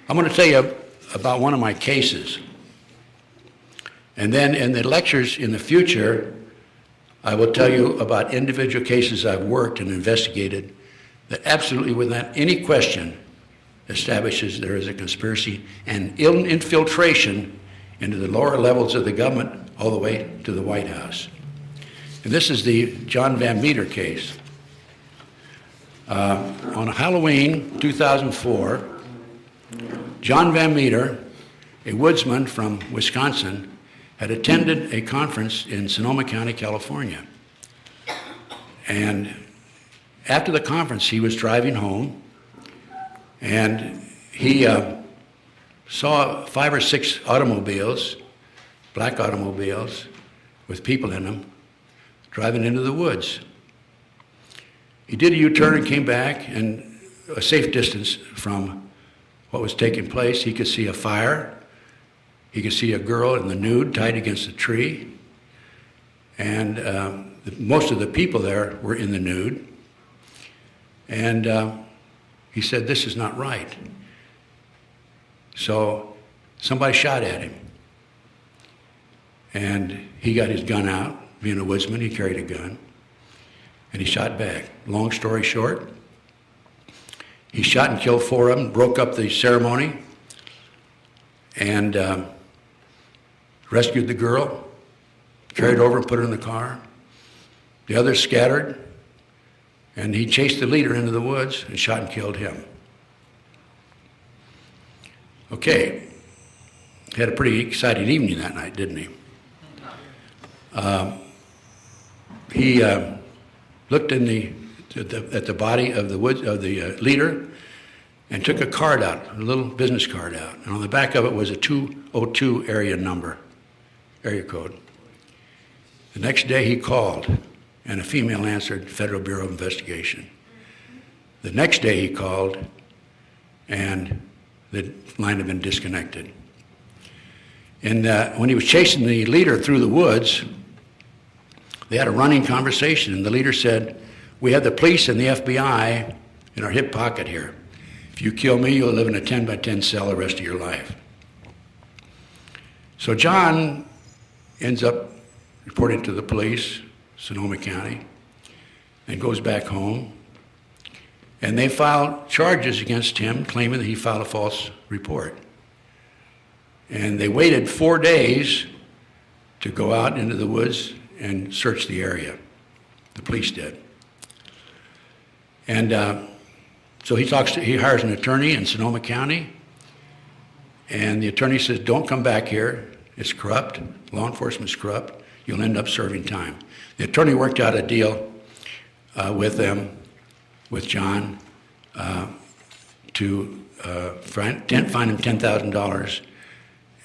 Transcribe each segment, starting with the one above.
I'm going to tell you about one of my cases. And then in the lectures in the future, I will tell you about individual cases I've worked and investigated that absolutely, without any question, establishes there is a conspiracy and infiltration into the lower levels of the government all the way to the White House. And this is the John Van Meter case. On Halloween 2004, John Van Meter, a woodsman from Wisconsin, had attended a conference in Sonoma County, California. And after the conference, he was driving home, and he saw 5 or 6 automobiles, black automobiles, with people in them, driving into the woods. He did a U-turn and came back, and a safe distance from what was taking place, he could see a fire. He could see a girl in the nude tied against a tree. And most of the people there were in the nude. And he said, this is not right. So somebody shot at him. And he got his gun out. Being a woodsman, he carried a gun. And he shot back. Long story short, he shot and killed 4 of them, broke up the ceremony, and rescued the girl, carried her over and put her in the car. The others scattered, and he chased the leader into the woods and shot and killed him. Okay, he had a pretty exciting evening that night, didn't he? He looked at the body of the leader and took a card out, a little business card out. And on the back of it was a 202 area code. The next day he called, and a female answered, Federal Bureau of Investigation. The next day he called, and the line had been disconnected. And when he was chasing the leader through the woods, they had a running conversation, and the leader said, we have the police and the FBI in our hip pocket here. If you kill me, you'll live in a 10 by 10 cell the rest of your life. So John ends up reporting to the police, Sonoma County, and goes back home. And they filed charges against him, claiming that he filed a false report. And they waited 4 days to go out into the woods and search the area. The police did. And so he hires an attorney in Sonoma County, and the attorney says, don't come back here. It's corrupt. Law enforcement's corrupt. You'll end up serving time. The attorney worked out a deal with John, to fine him $10,000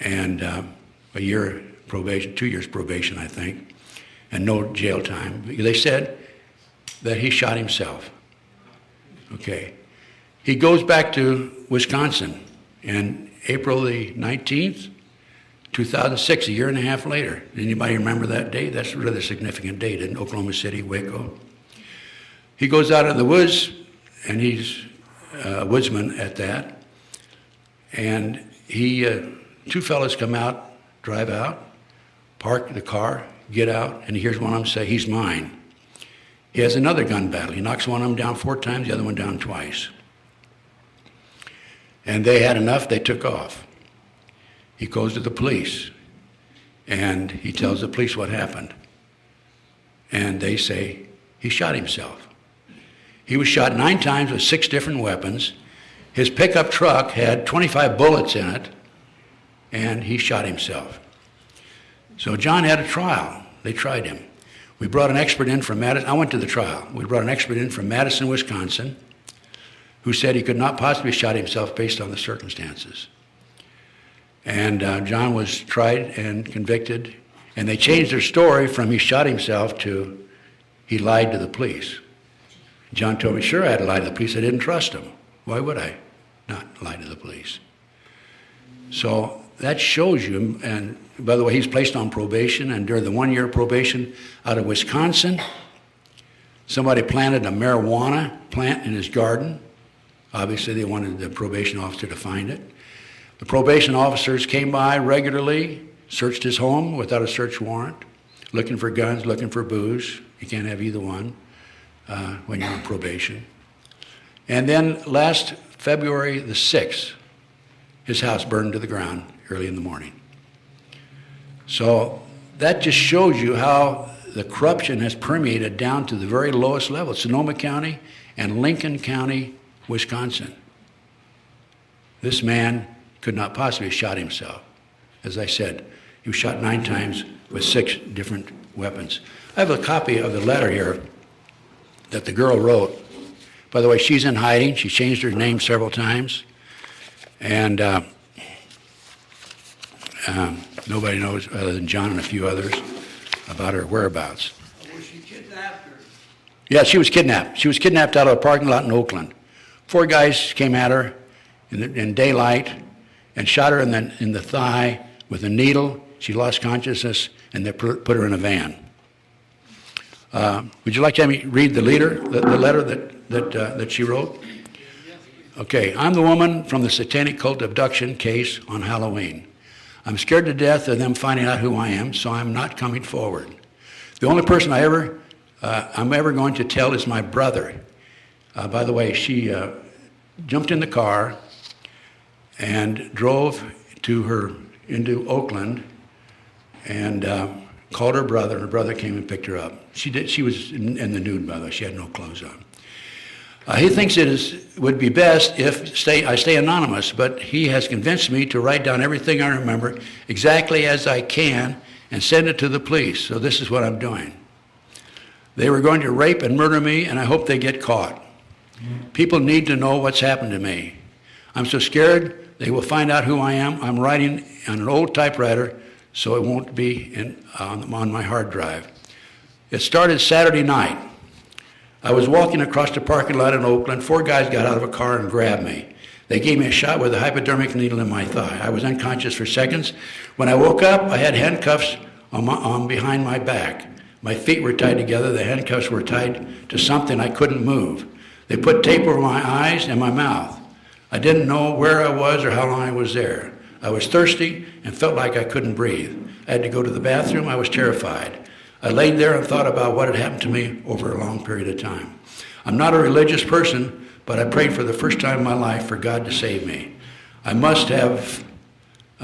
and a year probation, 2 years probation, I think, and no jail time. They said that he shot himself. Okay. He goes back to Wisconsin, and April the 19th, 2006, a year and a half later. Anybody remember that date? That's a rather significant date in Oklahoma City, Waco. He goes out in the woods, and he's a woodsman at that. And two fellas come out, drive out, park the car, get out, and he hears one of them say, he's mine. He has another gun battle. He knocks one of them down 4 times, the other one down twice. And they had enough, they took off. He goes to the police, and he tells the police what happened. And they say he shot himself. He was shot 9 times with 6 different weapons. His pickup truck had 25 bullets in it, and he shot himself. So John had a trial. They tried him. We brought an expert in from Madison. I went to the trial. We brought an expert in from Madison, Wisconsin, who said he could not possibly have shot himself based on the circumstances. And John was tried and convicted, and they changed their story from he shot himself to he lied to the police. John told me, sure, I had to lie to the police. I didn't trust him. Why would I not lie to the police? So that shows you, and by the way, he's placed on probation, and during the 1-year probation out of Wisconsin, somebody planted a marijuana plant in his garden, Obviously, they wanted the probation officer to find it. The probation officers came by regularly, searched his home without a search warrant, looking for guns, looking for booze. You can't have either one when you're on probation. And then last February the 6th, his house burned to the ground early in the morning. So that just shows you how the corruption has permeated down to the very lowest level, Sonoma County and Lincoln County, Wisconsin. This man could not possibly have shot himself. As I said, he was shot 9 times with 6 different weapons. I have a copy of the letter here that the girl wrote. By the way, she's in hiding. She changed her name several times. And nobody knows, other than John and a few others, about her whereabouts. Was she kidnapped? Or? Yeah, she was kidnapped. She was kidnapped out of a parking lot in Oakland. 4 guys came at her in daylight and shot her in the thigh with a needle. She lost consciousness, and they put her in a van. Would you like to have me read the letter that she wrote? Okay, I'm the woman from the Satanic cult abduction case on Halloween. I'm scared to death of them finding out who I am, so I'm not coming forward. The only person I'm ever going to tell is my brother. By the way, she jumped in the car and drove into Oakland and called her brother. Her brother came and picked her up. She was in the nude, by the way. She had no clothes on. He thinks would be best if I stay anonymous, but he has convinced me to write down everything I remember exactly as I can and send it to the police. So this is what I'm doing. They were going to rape and murder me, and I hope they get caught. People need to know what's happened to me. I'm so scared they will find out who I am. I'm writing on an old typewriter, so it won't be on my hard drive. It started Saturday night. I was walking across the parking lot in Oakland. 4 guys got out of a car and grabbed me. They gave me a shot with a hypodermic needle in my thigh. I was unconscious for seconds. When I woke up, I had handcuffs on behind my back. My feet were tied together. The handcuffs were tied to something I couldn't move. They put tape over my eyes and my mouth. I didn't know where I was or how long I was there. I was thirsty and felt like I couldn't breathe. I had to go to the bathroom. I was terrified. I laid there and thought about what had happened to me over a long period of time. I'm not a religious person, but I prayed for the first time in my life for God to save me. I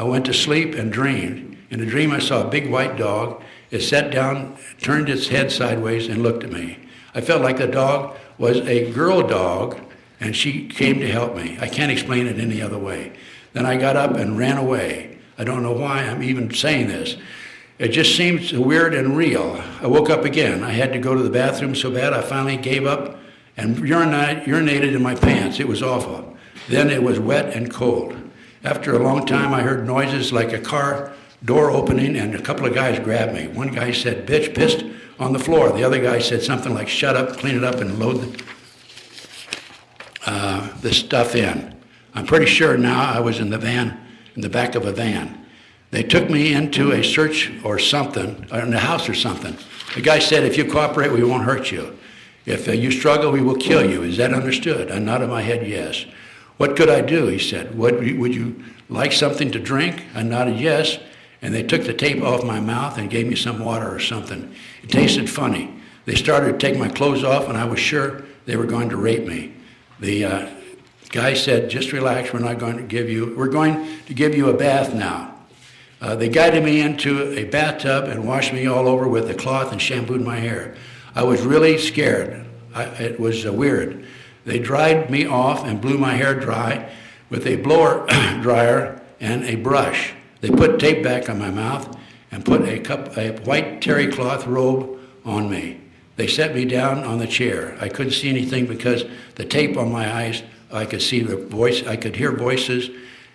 went to sleep and dreamed. In a dream, I saw a big white dog. It sat down, turned its head sideways, and looked at me. I felt like the dog was a girl dog, and she came to help me. I can't explain it any other way. Then I got up and ran away. I don't know why I'm even saying this. It just seems weird and real. I woke up again. I had to go to the bathroom so bad I finally gave up and urinated in my pants. It was awful. Then it was wet and cold. After a long time, I heard noises like a car door opening, and a couple of guys grabbed me. One guy said, "Bitch, pissed on the floor." The other guy said something like, "Shut up, clean it up, and load the stuff in." I'm pretty sure now I was in the van, in the back of a van. They took me into a search or something, or in the house or something. The guy said, "If you cooperate, we won't hurt you. If you struggle, we will kill you." Is that understood? I nodded my head yes. "What could I do?" he said. Would you like something to drink? I nodded yes. And they took the tape off my mouth and gave me some water or something. It tasted funny. They started to take my clothes off, and I was sure they were going to rape me. The guy said, "Just relax, we're going to give you a bath now." They guided me into a bathtub and washed me all over with a cloth and shampooed my hair. I was really scared. It was weird. They dried me off and blew my hair dry with a blower dryer and a brush. They put tape back on my mouth and put a white terry cloth robe on me. They set me down on the chair. I couldn't see anything because the tape on my eyes. I could see I could hear voices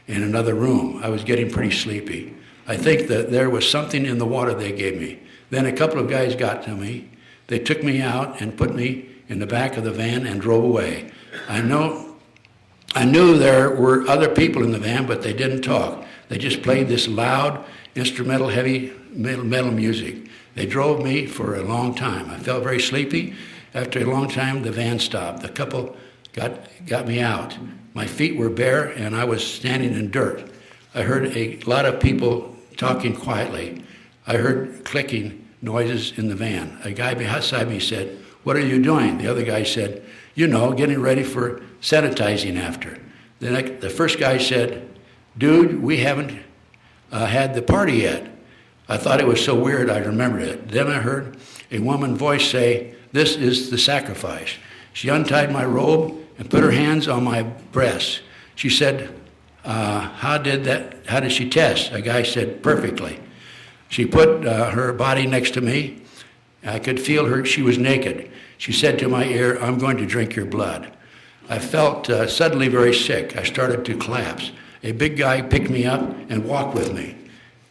in another room. I was getting pretty sleepy. I think that there was something in the water they gave me. Then a couple of guys got to me. They took me out and put me in the back of the van and drove away. I knew there were other people in the van, but they didn't talk. They just played this loud, instrumental, heavy metal music. They drove me for a long time. I felt very sleepy. After a long time, the van stopped. The couple got me out. My feet were bare, and I was standing in dirt. I heard a lot of people talking quietly. I heard clicking noises in the van. A guy beside me said, "What are you doing?" The other guy said, "You know, getting ready for sanitizing after." Then the first guy said, "Dude, we haven't had the party yet." I thought it was so weird I remembered it. Then I heard a woman's voice say, "This is the sacrifice." She untied my robe and put her hands on my breasts. She said, how did she test? A guy said, "Perfectly." She put her body next to me. I could feel her, she was naked. She said to my ear, "I'm going to drink your blood." I felt suddenly very sick. I started to collapse. A big guy picked me up and walked with me.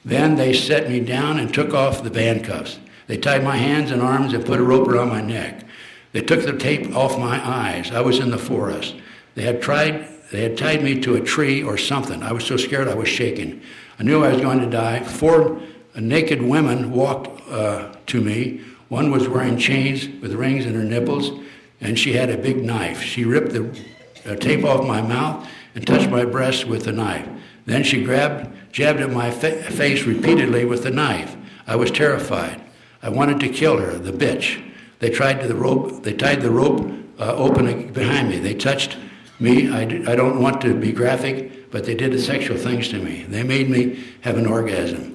Then they set me down and took off the handcuffs. They tied my hands and arms and put a rope around my neck. They took the tape off my eyes. I was in the forest. They had tied me to a tree or something. I was so scared I was shaking. I knew I was going to die. 4 naked women walked to me. One was wearing chains with rings in her nipples, and she had a big knife. She ripped the tape off my mouth and touched my breast with the knife. Then she jabbed at my face repeatedly with the knife. I was terrified. I wanted to kill her, the bitch. They tied the rope open behind me. They touched me. I don't want to be graphic, but they did sexual things to me. They made me have an orgasm.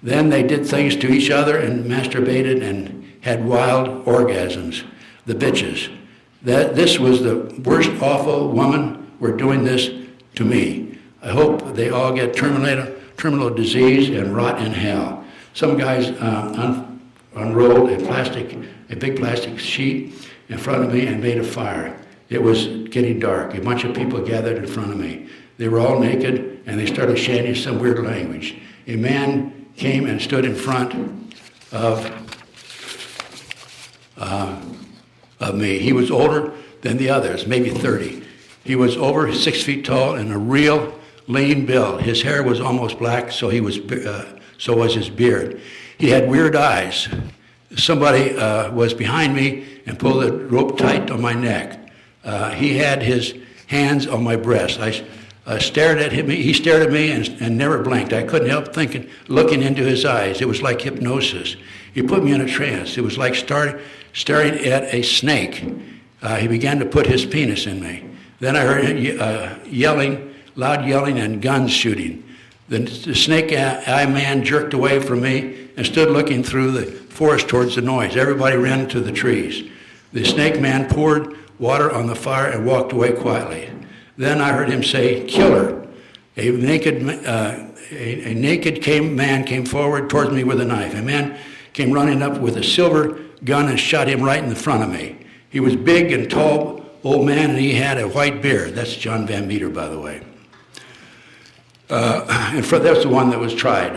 Then they did things to each other and masturbated and had wild orgasms. The bitches. This was the worst, awful woman were doing this to me. I hope they all get terminal disease and rot in hell. Some guys unrolled a big plastic sheet in front of me and made a fire. It was getting dark. A bunch of people gathered in front of me. They were all naked, and they started chanting some weird language. A man came and stood in front of me. He was older than the others, maybe 30. He was over 6 feet tall and a real lean build. His hair was almost black, so was his beard. He had weird eyes. Somebody was behind me and pulled the rope tight on my neck. He had his hands on my breast. I stared at him. He stared at me and never blinked. I couldn't help looking into his eyes. It was like hypnosis. He put me in a trance. It was like staring at a snake. He began to put his penis in me. Then I heard loud yelling and guns shooting. The snake-eye man jerked away from me and stood looking through the forest towards the noise. Everybody ran to the trees. The snake man poured water on the fire and walked away quietly. Then I heard him say, "Kill her." A naked man came forward towards me with a knife. A man came running up with a silver gun and shot him right in the front of me. He was big and tall, old man, and he had a white beard. That's John Van Meter, by the way. That's the one that was tried.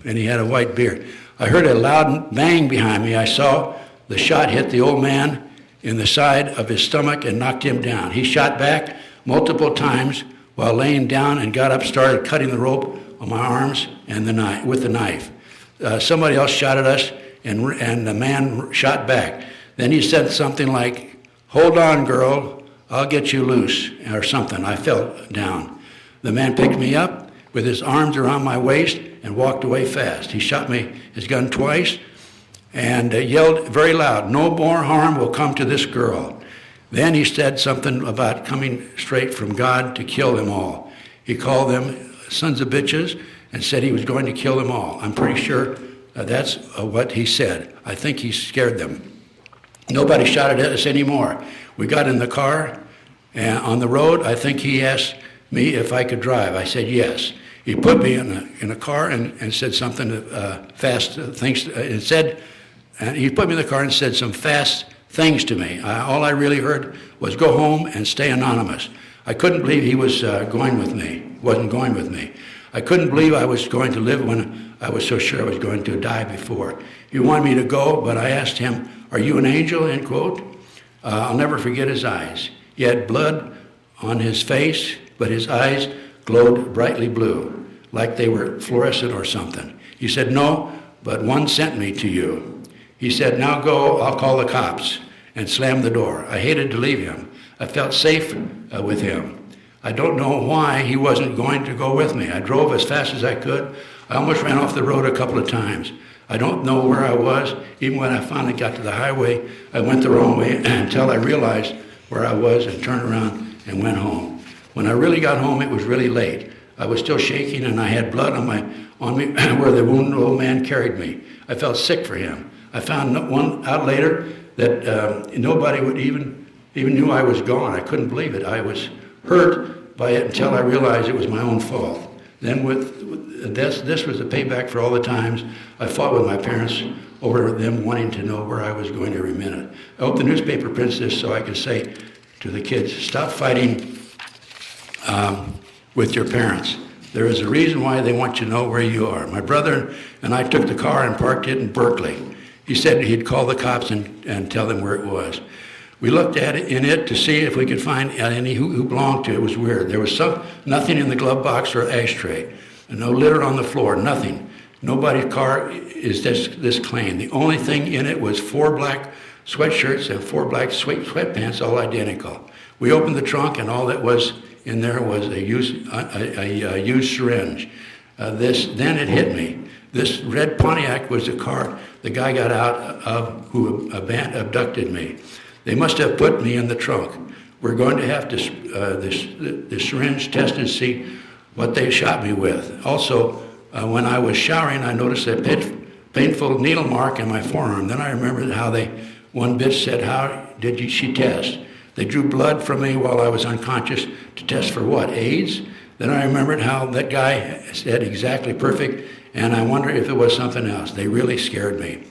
And he had a white beard. I heard a loud bang behind me. I saw the shot hit the old man in the side of his stomach and knocked him down. He shot back multiple times while laying down and got up, started cutting the rope on my arms and with the knife. Somebody else shot at us, and the man shot back. Then he said something like, "Hold on, girl, I'll get you loose," or something. I fell down. The man picked me up with his arms around my waist and walked away fast. He shot me his gun twice and yelled very loud, "No more harm will come to this girl." Then he said something about coming straight from God to kill them all. He called them sons of bitches and said he was going to kill them all. I'm pretty sure that's what he said. I think he scared them. Nobody shot at us anymore. We got in the car, and on the road, I think he asked me if I could drive. I said yes. He put me in a car and said something fast things. And he put me in the car and said some fast things to me. All I really heard was "Go home and stay anonymous." I couldn't believe he was wasn't going with me. I couldn't believe I was going to live when I was so sure I was going to die before. He wanted me to go, but I asked him, "Are you an angel?" end quote. I'll never forget his eyes. He had blood on his face, but his eyes glowed brightly blue, like they were fluorescent or something. He said, "No, but one sent me to you." He said, "Now go, I'll call the cops." and slammed the door. I hated to leave him. I felt safe with him. I don't know why he wasn't going to go with me. I drove as fast as I could. I almost ran off the road a couple of times. I don't know where I was. Even when I finally got to the highway, I went the wrong way until I realized where I was and turned around and went home. When I really got home, it was really late. I was still shaking and I had blood on me where the wounded old man carried me. I felt sick for him. I found out later that nobody would even knew I was gone. I couldn't believe it. I was hurt by it until I realized it was my own fault. Then with this was the payback for all the times I fought with my parents over them wanting to know where I was going every minute. I hope the newspaper prints this so I can say to the kids, stop fighting with your parents. There is a reason why they want you to know where you are. My brother and I took the car and parked it in Berkeley. He said he'd call the cops and tell them where it was. We looked at it in it to see if we could find any who belonged to it. It was weird. There was nothing in the glove box or ashtray. No litter on the floor, nothing. Nobody's car is this clean. The only thing in it was 4 black sweatshirts and 4 black sweatpants, all identical. We opened the trunk and all that was in there was a used syringe. Then it hit me. This red Pontiac was the car the guy got out of who abducted me. They must have put me in the trunk. We're going to have the syringe tested to see what they shot me with. Also, when I was showering, I noticed a painful needle mark in my forearm. Then I remembered how one bitch said, how did she test? They drew blood from me while I was unconscious to test for what, AIDS? Then I remembered how that guy said exactly perfect, and I wonder if it was something else. They really scared me.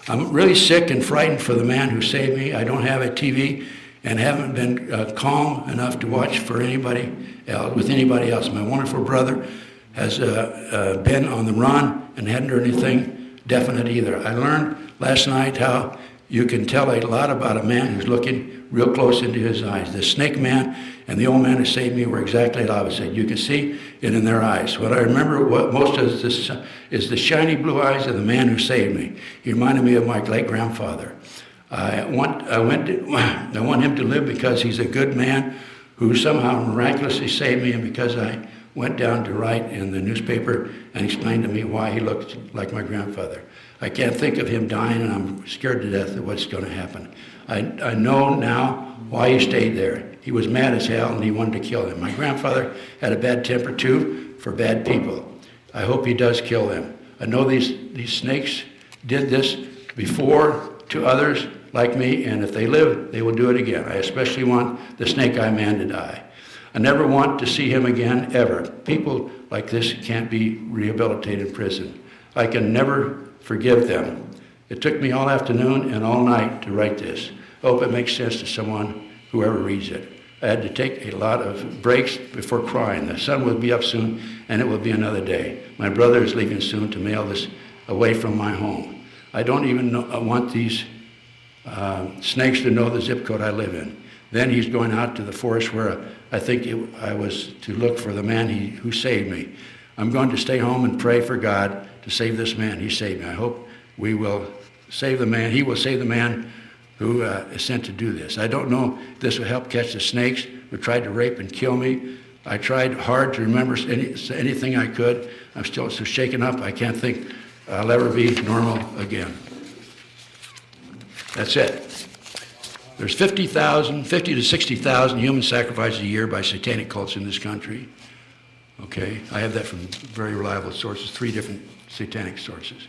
I'm really sick and frightened for the man who saved me. I don't have a TV and haven't been calm enough to watch for anybody else. My wonderful brother has been on the run and hadn't heard anything definite either. I learned last night how you can tell a lot about a man who's looking real close into his eyes. The snake man and the old man who saved me were exactly the opposite. You can see it in their eyes. What I remember most is the shiny blue eyes of the man who saved me. He reminded me of my late grandfather. I want him to live because he's a good man who somehow miraculously saved me, and because I went down to write in the newspaper and explained to me why he looked like my grandfather. I can't think of him dying, and I'm scared to death of what's going to happen. I know now why he stayed there. He was mad as hell, and he wanted to kill them. My grandfather had a bad temper, too, for bad people. I hope he does kill them. I know these snakes did this before to others like me, and if they live, they will do it again. I especially want the snake eye man to die. I never want to see him again, ever. People like this can't be rehabilitated in prison. I can never forgive them. It took me all afternoon and all night to write this. I hope it makes sense to someone, whoever reads it. I had to take a lot of breaks before crying. The sun will be up soon, and it will be another day. My brother is leaving soon to mail this away from my home. I don't even want these snakes to know the zip code I live in. Then he's going out to the forest where I think I was to look for the man who saved me. I'm going to stay home and pray for God to save this man. He saved me. I hope we will save the man. He will save the man who is sent to do this. I don't know if this will help catch the snakes who tried to rape and kill me. I tried hard to remember anything I could. I'm still so shaken up, I can't think I'll ever be normal again. That's it. There's 50 to 60,000 human sacrifices a year by satanic cults in this country. Okay, I have that from very reliable sources, 3 different satanic sources.